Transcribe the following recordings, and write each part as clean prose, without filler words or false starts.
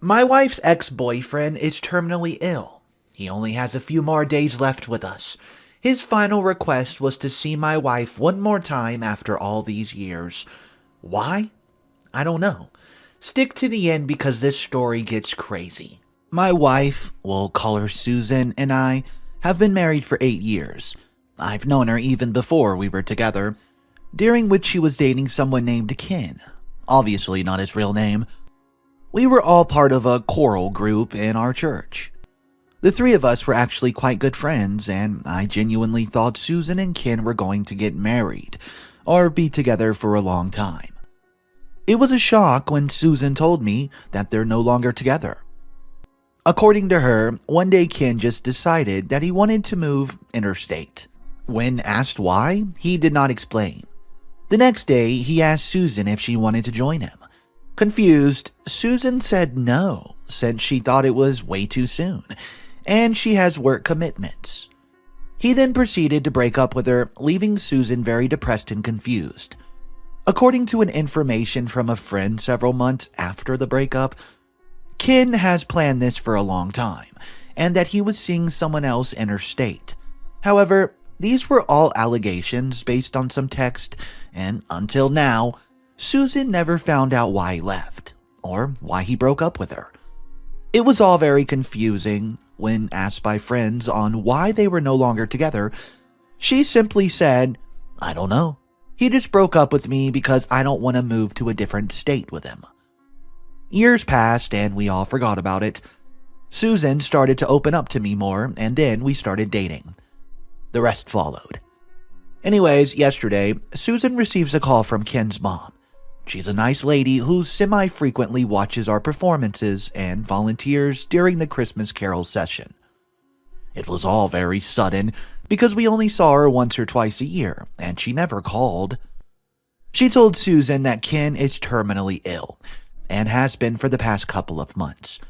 My wife's ex-boyfriend is terminally ill. He only has a few more days left with us. His final request was to see my wife one more time after all these years. Why? I don't know. Stick to the end because this story gets crazy. My wife, we'll call her Susan, and I have been married for 8 years. I've known her even before we were together, during which she was dating someone named Ken. Obviously not his real name. We were all part of a choral group in our church. The three of us were actually quite good friends, and I genuinely thought Susan and Ken were going to get married, or be together for a long time. It was a shock when Susan told me that they're no longer together. According to her, one day Ken just decided that he wanted to move interstate. When asked why, he did not explain. The next day, he asked Susan if she wanted to join him. Confused, Susan said no, since she thought it was way too soon, and she has work commitments. He then proceeded to break up with her, leaving Susan very depressed and confused. According to an information from a friend several months after the breakup, Ken has planned this for a long time, and that he was seeing someone else interstate. However, these were all allegations based on some text, and until now, Susan never found out why he left, or why he broke up with her. It was all very confusing. When asked by friends on why they were no longer together, she simply said, "I don't know. He just broke up with me because I don't want to move to a different state with him." Years passed and we all forgot about it. Susan started to open up to me more, and then we started dating. The rest followed. Anyways, yesterday, Susan receives a call from Ken's mom. She's a nice lady who semi-frequently watches our performances and volunteers during the Christmas Carol session. It was all very sudden because we only saw her once or twice a year, and she never called. She told Susan that Ken is terminally ill, and has been for the past couple of months.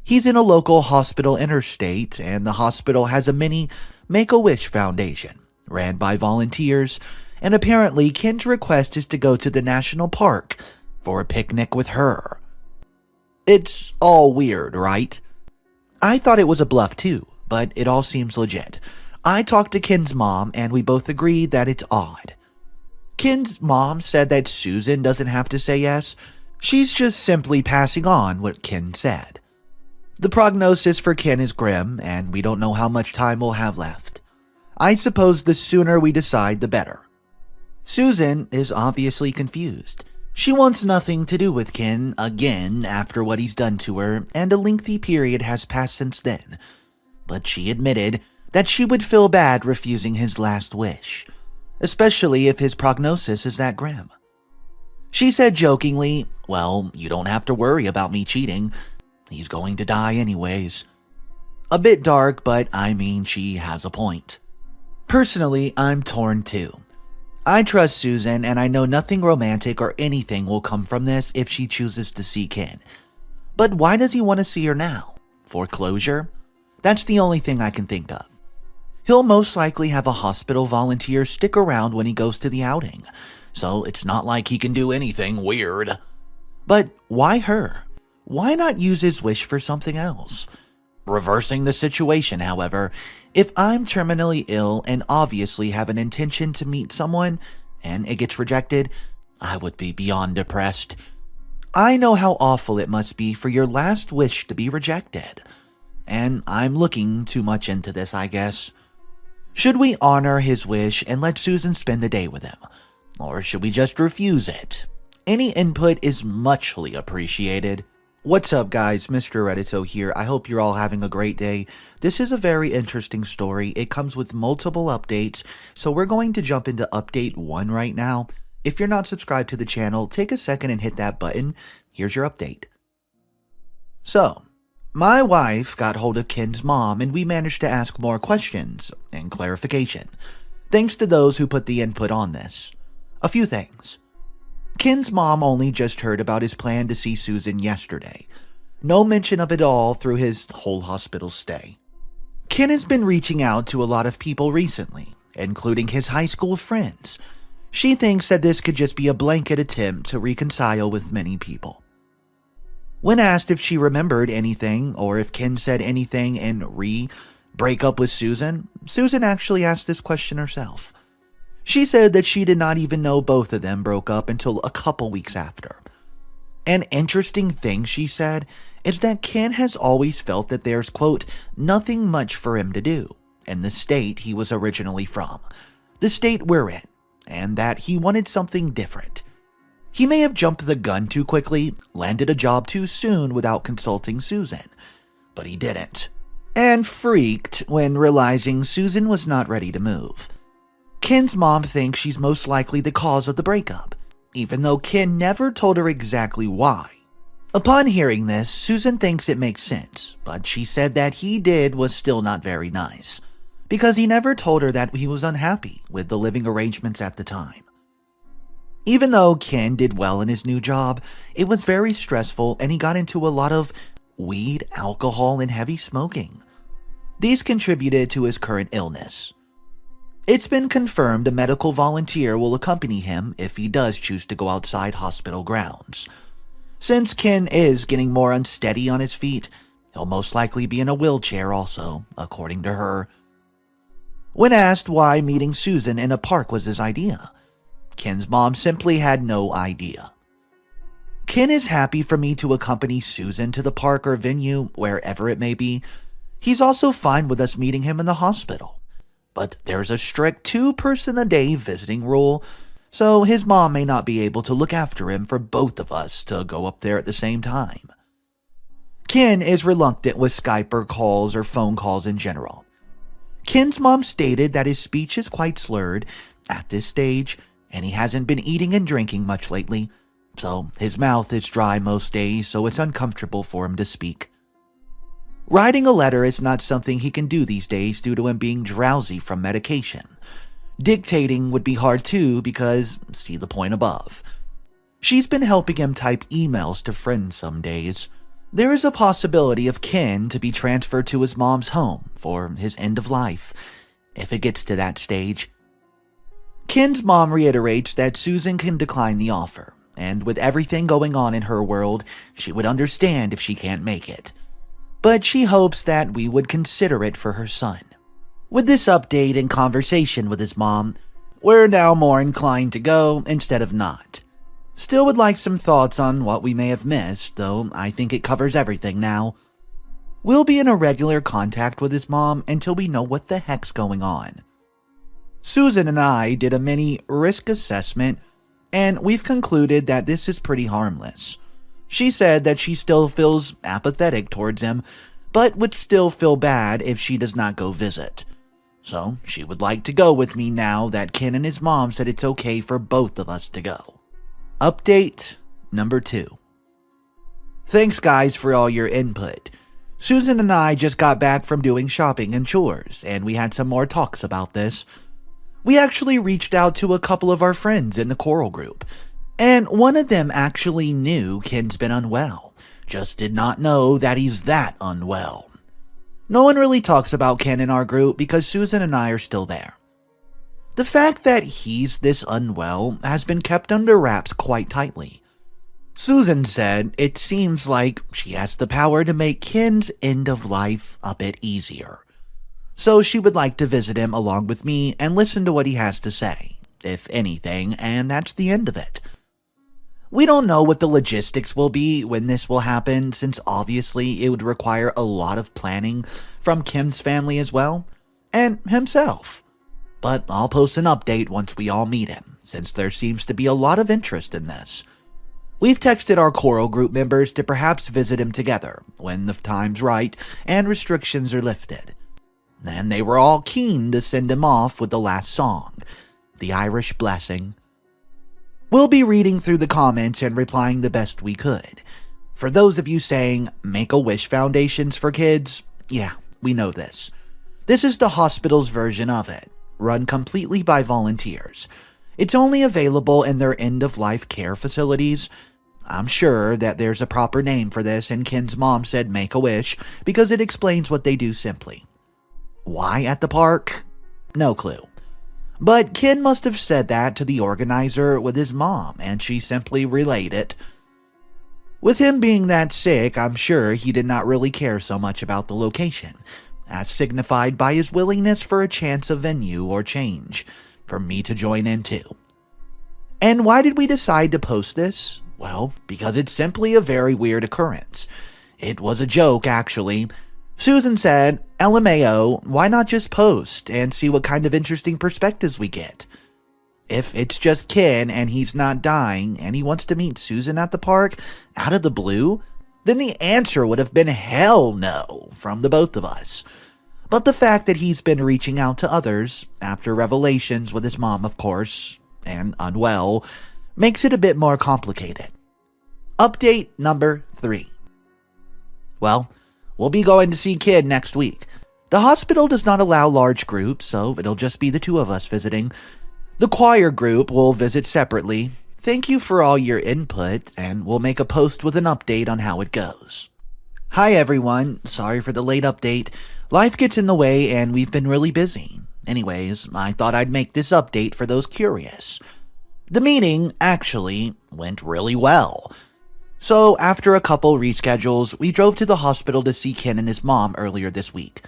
He's in a local hospital interstate, and the hospital has a mini Make-A-Wish Foundation, ran by volunteers, and apparently Ken's request is to go to the national park for a picnic with her. It's all weird, right? I thought it was a bluff too, but it all seems legit. I talked to Ken's mom, and we both agreed that it's odd. Ken's mom said that Susan doesn't have to say yes. She's just simply passing on what Ken said. The prognosis for Ken is grim, and we don't know how much time we'll have left. I suppose the sooner we decide, the better. Susan is obviously confused. She wants nothing to do with Ken again after what he's done to her, and a lengthy period has passed since then. But she admitted that she would feel bad refusing his last wish, especially if his prognosis is that grim. She said jokingly, "Well, you don't have to worry about me cheating. He's going to die anyways." A bit dark, but I mean, she has a point. Personally, I'm torn too. I trust Susan, and I know nothing romantic or anything will come from this if she chooses to see Ken. But why does he want to see her now? For closure? That's the only thing I can think of. He'll most likely have a hospital volunteer stick around when he goes to the outing, so it's not like he can do anything weird. But why her? Why not use his wish for something else? Reversing the situation, however, if I'm terminally ill and obviously have an intention to meet someone, and it gets rejected, I would be beyond depressed. I know how awful it must be for your last wish to be rejected. And I'm looking too much into this, I guess. Should we honor his wish and let Susan spend the day with him? Or should we just refuse it? Any input is muchly appreciated. What's up, guys? Mr. Reddito here. I hope you're all having a great day. This is a very interesting story. It comes with multiple updates, so we're going to jump into update 1 right now. If you're not subscribed to the channel, take a second and hit that button. Here's your update. So, my wife got hold of Ken's mom, and we managed to ask more questions and clarification. Thanks to those who put the input on this. A few things. Ken's mom only just heard about his plan to see Susan yesterday. No mention of it all through his whole hospital stay. Ken has been reaching out to a lot of people recently, including his high school friends. She thinks that this could just be a blanket attempt to reconcile with many people. When asked if she remembered anything or if Ken said anything in break up with Susan, Susan actually asked this question herself. She said that she did not even know both of them broke up until a couple weeks after. An interesting thing she said is that Ken has always felt that there's, quote, nothing much for him to do in the state he was originally from, the state we're in, and that he wanted something different. He may have jumped the gun too quickly, landed a job too soon without consulting Susan, but he didn't, and freaked when realizing Susan was not ready to move. Ken's mom thinks she's most likely the cause of the breakup, even though Ken never told her exactly why. Upon hearing this, Susan thinks it makes sense, but she said that he did was still not very nice, because he never told her that he was unhappy with the living arrangements at the time. Even though Ken did well in his new job, it was very stressful and he got into a lot of weed, alcohol, and heavy smoking. These contributed to his current illness. It's been confirmed a medical volunteer will accompany him if he does choose to go outside hospital grounds. Since Ken is getting more unsteady on his feet, he'll most likely be in a wheelchair also, according to her. When asked why meeting Susan in a park was his idea, Ken's mom simply had no idea. Ken is happy for me to accompany Susan to the park or venue, wherever it may be. He's also fine with us meeting him in the hospital. But there's a strict 2-person-a-day visiting rule, so his mom may not be able to look after him for both of us to go up there at the same time. Ken is reluctant with Skype or calls or phone calls in general. Ken's mom stated that his speech is quite slurred at this stage, and he hasn't been eating and drinking much lately, so his mouth is dry most days, so it's uncomfortable for him to speak. Writing a letter is not something he can do these days due to him being drowsy from medication. Dictating would be hard too because, see the point above. She's been helping him type emails to friends some days. There is a possibility of Ken to be transferred to his mom's home for his end of life, if it gets to that stage. Ken's mom reiterates that Susan can decline the offer, and with everything going on in her world, she would understand if she can't make it. But she hopes that we would consider it for her son. With this update and conversation with his mom, we're now more inclined to go instead of not. Still would like some thoughts on what we may have missed, though I think it covers everything now. We'll be in a regular contact with his mom until we know what the heck's going on. Susan and I did a mini risk assessment, and we've concluded that this is pretty harmless. She said that she still feels apathetic towards him, but would still feel bad if she does not go visit. So she would like to go with me now that Ken and his mom said it's okay for both of us to go. Update number 2. Thanks guys for all your input. Susan and I just got back from doing shopping and chores, and we had some more talks about this. We actually reached out to a couple of our friends in the Coral group, and one of them actually knew Ken's been unwell, just did not know that he's that unwell. No one really talks about Ken in our group because Susan and I are still there. The fact that he's this unwell has been kept under wraps quite tightly. Susan said it seems like she has the power to make Ken's end of life a bit easier. So she would like to visit him along with me and listen to what he has to say, if anything, and that's the end of it. We don't know what the logistics will be when this will happen, since obviously it would require a lot of planning from Kim's family as well, and himself. But I'll post an update once we all meet him, since there seems to be a lot of interest in this. We've texted our Coral group members to perhaps visit him together when the time's right and restrictions are lifted. And they were all keen to send him off with the last song, The Irish Blessing. We'll be reading through the comments and replying the best we could. For those of you saying, Make-A-Wish Foundations for kids, yeah, we know this. This is the hospital's version of it, run completely by volunteers. It's only available in their end-of-life care facilities. I'm sure that there's a proper name for this, and Ken's mom said Make-A-Wish because it explains what they do simply. Why at the park? No clue. But Ken must have said that to the organizer with his mom, and she simply relayed it. With him being that sick, I'm sure he did not really care so much about the location, as signified by his willingness for a chance of venue or change, for me to join in too. And why did we decide to post this? Well, because it's simply a very weird occurrence. It was a joke, actually. Susan said, LMAO, why not just post and see what kind of interesting perspectives we get? If it's just Ken and he's not dying and he wants to meet Susan at the park out of the blue, then the answer would have been hell no from the both of us. But the fact that he's been reaching out to others, after revelations with his mom, of course, and unwell, makes it a bit more complicated. Update number 3. Well, we'll be going to see Kid next week. The hospital does not allow large groups, so it'll just be the 2 of us visiting. The choir group will visit separately. Thank you for all your input, and we'll make a post with an update on how it goes. Hi everyone, sorry for the late update. Life gets in the way and we've been really busy. Anyways, I thought I'd make this update for those curious. The meeting, actually, went really well. So, after a couple reschedules, we drove to the hospital to see Ken and his mom earlier this week.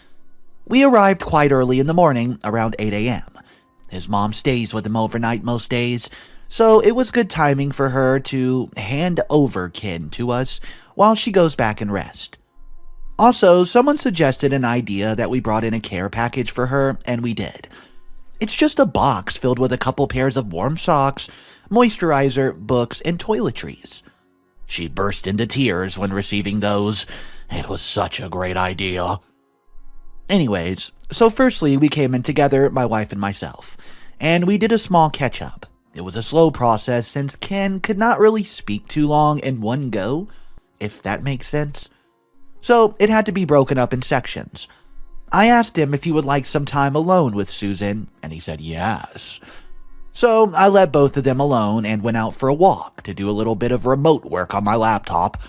We arrived quite early in the morning, around 8 a.m. His mom stays with him overnight most days, so it was good timing for her to hand over Ken to us while she goes back and rest. Also, someone suggested an idea that we brought in a care package for her, and we did. It's just a box filled with a couple pairs of warm socks, moisturizer, books, and toiletries. She burst into tears when receiving those. It was such a great idea. Anyways, so firstly we came in together, my wife and myself, and we did a small catch-up. It was a slow process since Ken could not really speak too long in one go, if that makes sense. So it had to be broken up in sections. I asked him if he would like some time alone with Susan, and he said yes. So I let both of them alone and went out for a walk to do a little bit of remote work on my laptop.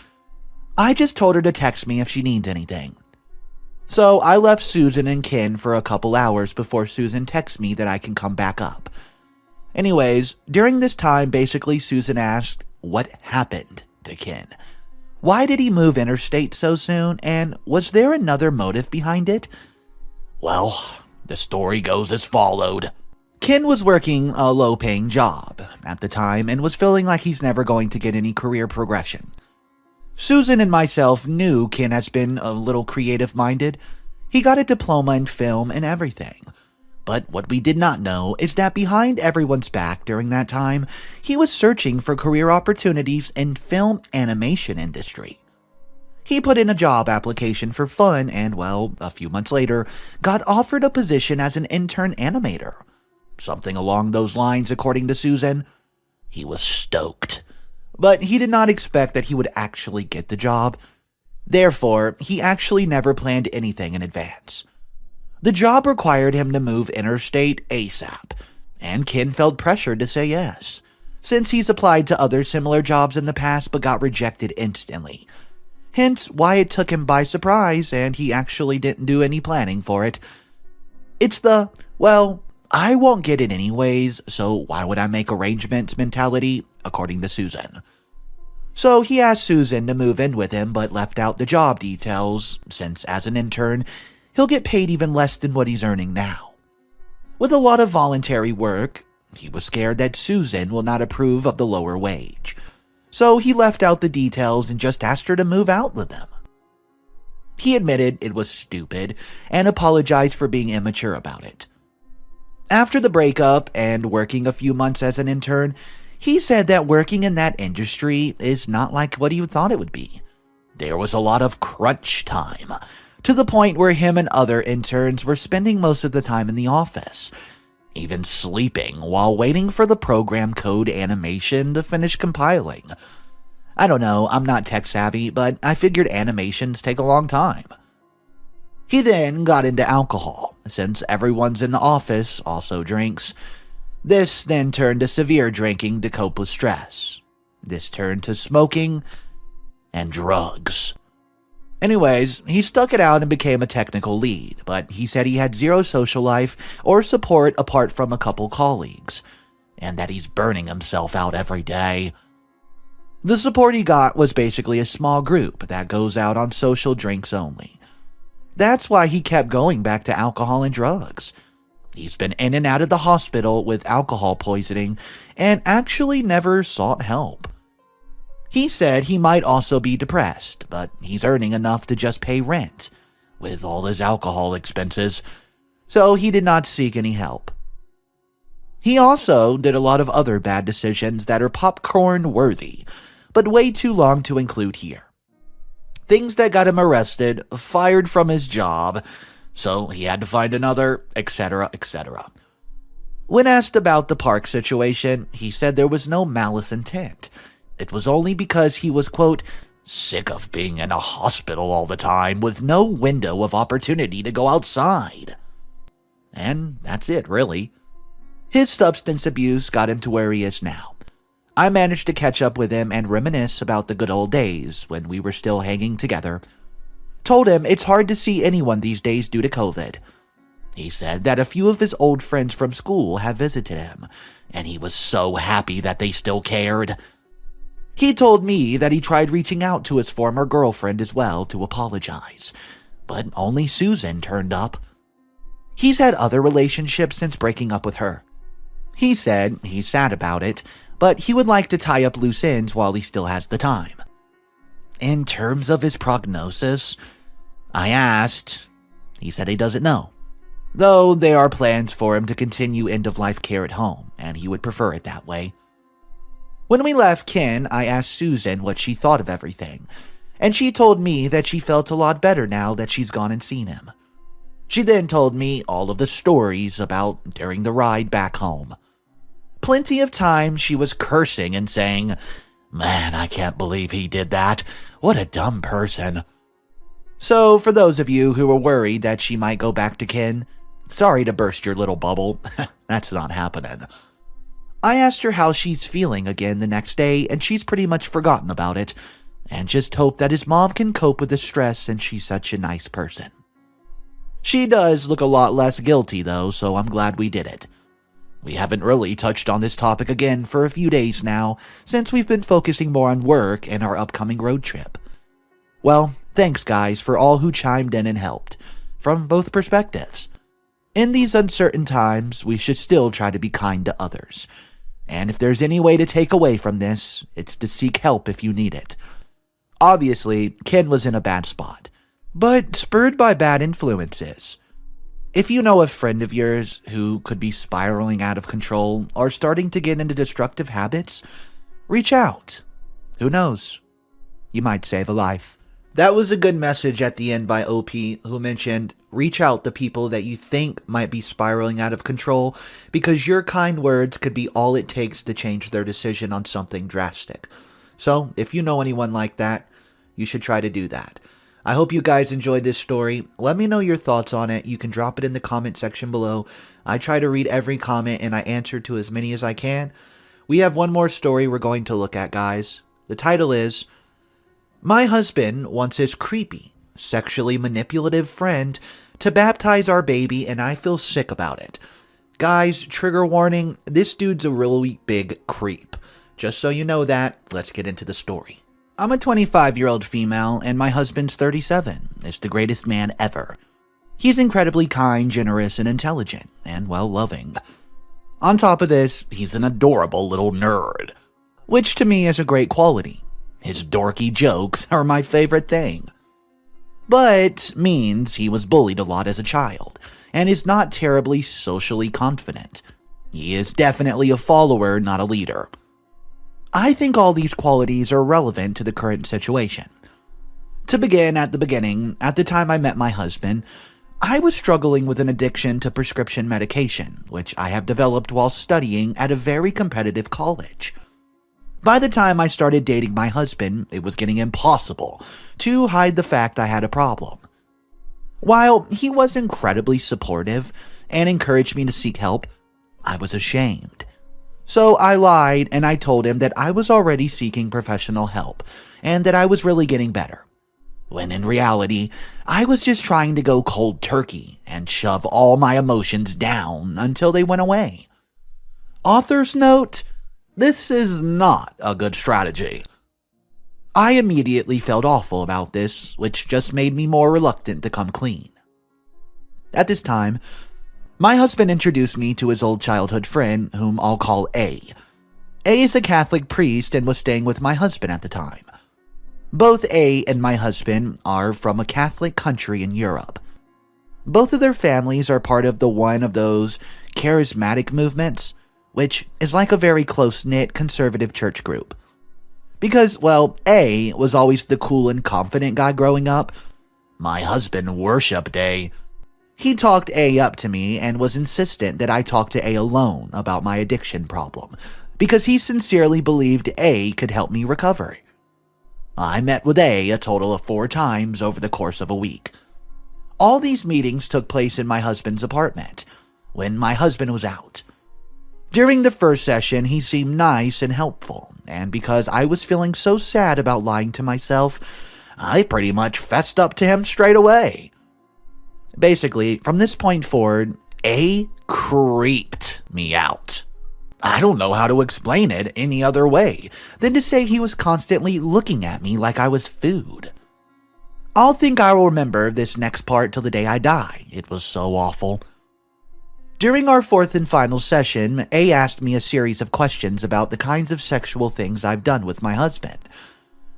I just told her to text me if she needs anything. So I left Susan and Ken for a couple hours before Susan texts me that I can come back up. Anyways, during this time, basically Susan asked what happened to Ken. Why did he move interstate so soon, and was there another motive behind it? Well, the story goes as followed. Ken was working a low-paying job at the time and was feeling like he's never going to get any career progression. Susan and myself knew Ken has been a little creative-minded. He got a diploma in film and everything. But what we did not know is that behind everyone's back during that time, he was searching for career opportunities in film animation industry. He put in a job application for fun and, well, a few months later, got offered a position as an intern animator. Something along those lines, according to Susan. He was stoked. But he did not expect that he would actually get the job. Therefore, he actually never planned anything in advance. The job required him to move interstate ASAP, and Ken felt pressured to say yes, since he's applied to other similar jobs in the past but got rejected instantly. Hence why it took him by surprise and he actually didn't do any planning for it. It's the, well, I won't get it anyways, so why would I make arrangements mentality, according to Susan. So he asked Susan to move in with him but left out the job details, since as an intern, he'll get paid even less than what he's earning now. With a lot of voluntary work, he was scared that Susan will not approve of the lower wage. So he left out the details and just asked her to move out with him. He admitted it was stupid and apologized for being immature about it. After the breakup and working a few months as an intern, he said that working in that industry is not like what he thought it would be. There was a lot of crunch time, to the point where him and other interns were spending most of the time in the office, even sleeping while waiting for the program code animation to finish compiling. I don't know, I'm not tech savvy, but I figured animations take a long time. He then got into alcohol, since everyone's in the office also drinks. This then turned to severe drinking to cope with stress. This turned to smoking and drugs. Anyways, he stuck it out and became a technical lead, but he said he had zero social life or support apart from a couple colleagues, and that he's burning himself out every day. The support he got was basically a small group that goes out on social drinks only. That's why he kept going back to alcohol and drugs. He's been in and out of the hospital with alcohol poisoning and actually never sought help. He said he might also be depressed, but he's earning enough to just pay rent with all his alcohol expenses, so he did not seek any help. He also did a lot of other bad decisions that are popcorn worthy, but way too long to include here. Things that got him arrested, fired from his job, so he had to find another, etc., etc. When asked about the park situation, he said there was no malice intent. It was only because he was, quote, sick of being in a hospital all the time with no window of opportunity to go outside. And that's it, really. His substance abuse got him to where he is now. I managed to catch up with him and reminisce about the good old days when we were still hanging together. Told him it's hard to see anyone these days due to COVID. He said that a few of his old friends from school have visited him, and he was so happy that they still cared. He told me that he tried reaching out to his former girlfriend as well to apologize, but only Susan turned up. He's had other relationships since breaking up with her. He said he's sad about it, but he would like to tie up loose ends while he still has the time. In terms of his prognosis, I asked. He said he doesn't know, though there are plans for him to continue end-of-life care at home, and he would prefer it that way. When we left Ken, I asked Susan what she thought of everything, and she told me that she felt a lot better now that she's gone and seen him. She then told me all of the stories about during the ride back home. Plenty of times she was cursing and saying, "Man, I can't believe he did that. What a dumb person." So, for those of you who were worried that she might go back to Ken, sorry to burst your little bubble. That's not happening. I asked her how she's feeling again the next day, and she's pretty much forgotten about it, and just hope that his mom can cope with the stress since she's such a nice person. She does look a lot less guilty, though, so I'm glad we did it. We haven't really touched on this topic again for a few days now, since we've been focusing more on work and our upcoming road trip. Well, thanks guys for all who chimed in and helped, from both perspectives. In these uncertain times, we should still try to be kind to others. And if there's any way to take away from this, it's to seek help if you need it. Obviously, Ken was in a bad spot, but spurred by bad influences. If you know a friend of yours who could be spiraling out of control or starting to get into destructive habits, reach out. Who knows? You might save a life. That was a good message at the end by OP, who mentioned, reach out to people that you think might be spiraling out of control, because your kind words could be all it takes to change their decision on something drastic. So, if you know anyone like that, you should try to do that. I hope you guys enjoyed this story. Let me know your thoughts on it. You can drop it in the comment section below. I try to read every comment and I answer to as many as I can. We have one more story we're going to look at, guys. The title is, My Husband Wants His Creepy, Sexually Manipulative Friend to Baptize Our Baby and I Feel Sick About It. Guys, trigger warning, this dude's a really big creep. Just so you know that, let's get into the story. I'm a 25-year-old female, and my husband's 37. Is the greatest man ever. He's incredibly kind, generous, and intelligent, and well-loving. On top of this, he's an adorable little nerd, which to me is a great quality. His dorky jokes are my favorite thing. But means he was bullied a lot as a child, and is not terribly socially confident. He is definitely a follower, not a leader. I think all these qualities are relevant to the current situation. To begin at the beginning, at the time I met my husband, I was struggling with an addiction to prescription medication, which I have developed while studying at a very competitive college. By the time I started dating my husband, it was getting impossible to hide the fact I had a problem. While he was incredibly supportive and encouraged me to seek help, I was ashamed. So I lied and I told him that I was already seeking professional help and that I was really getting better. When in reality, I was just trying to go cold turkey and shove all my emotions down until they went away. Author's note, this is not a good strategy. I immediately felt awful about this, which just made me more reluctant to come clean. At this time, my husband introduced me to his old childhood friend, whom I'll call A. A is a Catholic priest and was staying with my husband at the time. Both A and my husband are from a Catholic country in Europe. Both of their families are part of one of those charismatic movements, which is like a very close-knit conservative church group. Because, well, A was always the cool and confident guy growing up. My husband worshipped A. He talked A up to me and was insistent that I talk to A alone about my addiction problem, because he sincerely believed A could help me recover. I met with A total of 4 times over the course of a week. All these meetings took place in my husband's apartment, when my husband was out. During the first session, he seemed nice and helpful, and because I was feeling so sad about lying to myself, I pretty much fessed up to him straight away. Basically, from this point forward, A creeped me out. I don't know how to explain it any other way than to say he was constantly looking at me like I was food. I'll think I will remember this next part till the day I die. It was so awful. During our 4th and final session, A asked me a series of questions about the kinds of sexual things I've done with my husband,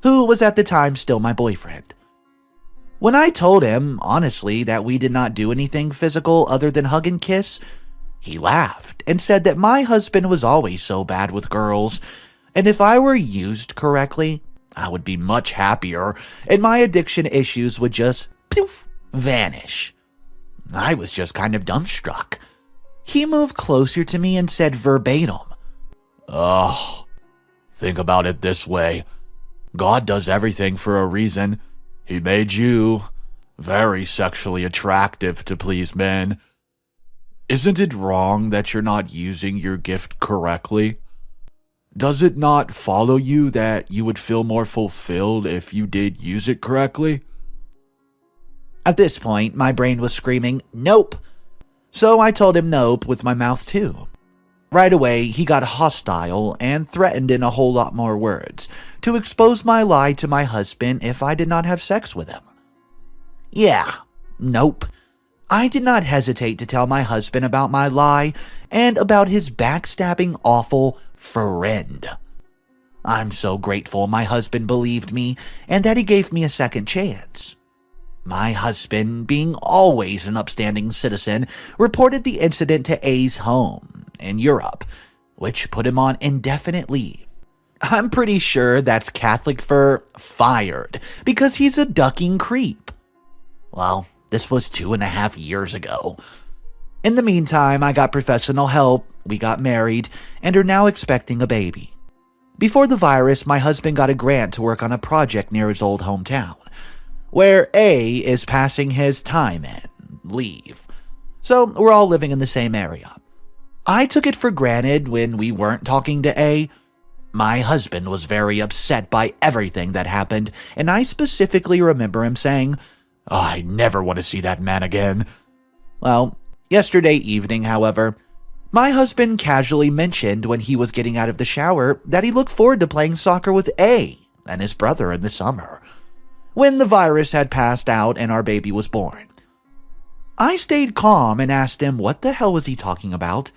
who was at the time still my boyfriend. When I told him, honestly, that we did not do anything physical other than hug and kiss, he laughed and said that my husband was always so bad with girls, and if I were used correctly, I would be much happier, and my addiction issues would just, poof, vanish. I was just kind of dumbstruck. He moved closer to me and said verbatim, "Oh, think about it this way. God does everything for a reason. He made you very sexually attractive to please men. Isn't it wrong that you're not using your gift correctly? Does it not follow you that you would feel more fulfilled if you did use it correctly?" At this point, my brain was screaming, "Nope." So I told him nope with my mouth too. Right away, he got hostile and threatened in a whole lot more words to expose my lie to my husband if I did not have sex with him. Yeah, nope. I did not hesitate to tell my husband about my lie and about his backstabbing, awful friend. I'm so grateful my husband believed me and that he gave me a second chance. My husband, being always an upstanding citizen, reported the incident to A's home in Europe, which put him on indefinite leave. I'm pretty sure that's Catholic for fired, because he's a ducking creep. Well, this was 2.5 years ago. In the meantime, I got professional help, we got married, and are now expecting a baby. Before the virus, my husband got a grant to work on a project near his old hometown, where A is passing his time in, leave. So we're all living in the same area. I took it for granted when we weren't talking to A. My husband was very upset by everything that happened, and I specifically remember him saying, "Oh, I never want to see that man again." Well, yesterday evening, however, my husband casually mentioned when he was getting out of the shower that he looked forward to playing soccer with A and his brother in the summer, when the virus had passed out and our baby was born. I stayed calm and asked him what the hell was he talking about.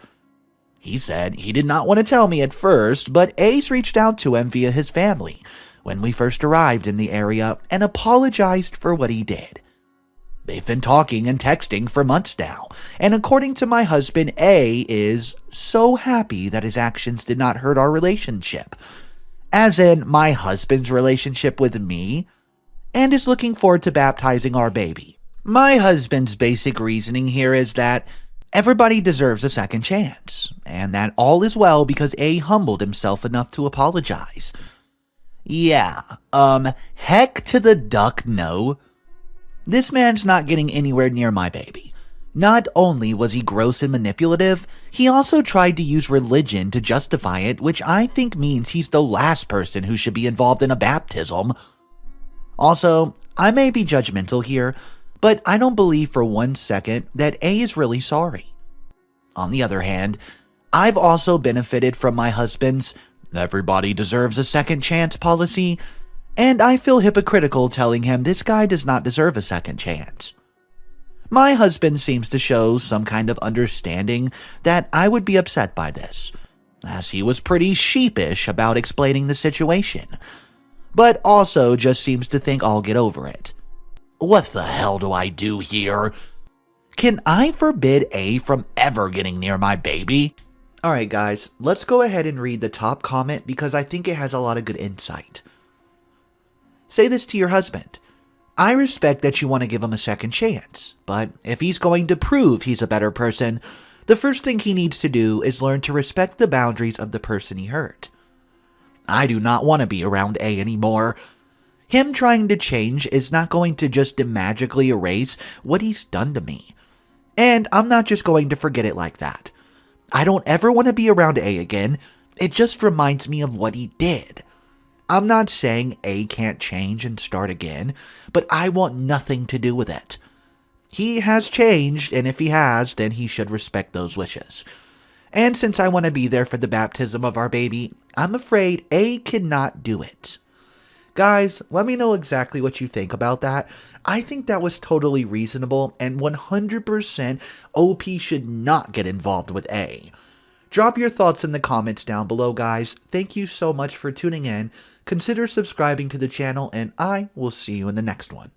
He said he did not want to tell me at first, but Ace reached out to him via his family when we first arrived in the area and apologized for what he did. They've been talking and texting for months now, and according to my husband, A is so happy that his actions did not hurt our relationship, as in my husband's relationship with me, and is looking forward to baptizing our baby. My husband's basic reasoning here is that everybody deserves a second chance, and that all is well because A humbled himself enough to apologize. Yeah, heck to the duck no. This man's not getting anywhere near my baby. Not only was he gross and manipulative, he also tried to use religion to justify it, which I think means he's the last person who should be involved in a baptism. Also, I may be judgmental here, but I don't believe for 1 second that A is really sorry. On the other hand, I've also benefited from my husband's "everybody deserves a second chance" policy, and I feel hypocritical telling him this guy does not deserve a second chance. My husband seems to show some kind of understanding that I would be upset by this, as he was pretty sheepish about explaining the situation, but also just seems to think I'll get over it. What the hell do I do here? Can I forbid A from ever getting near my baby? Alright guys, let's go ahead and read the top comment because I think it has a lot of good insight. Say this to your husband. I respect that you want to give him a second chance, but if he's going to prove he's a better person, the first thing he needs to do is learn to respect the boundaries of the person he hurt. I do not want to be around A anymore. Him trying to change is not going to just magically erase what he's done to me. And I'm not just going to forget it like that. I don't ever want to be around A again. It just reminds me of what he did. I'm not saying A can't change and start again, but I want nothing to do with it. He has changed, and if he has, then he should respect those wishes. And since I want to be there for the baptism of our baby, I'm afraid A cannot do it. Guys, let me know exactly what you think about that. I think that was totally reasonable, and 100% OP should not get involved with A. Drop your thoughts in the comments down below, guys. Thank you so much for tuning in. Consider subscribing to the channel, and I will see you in the next one.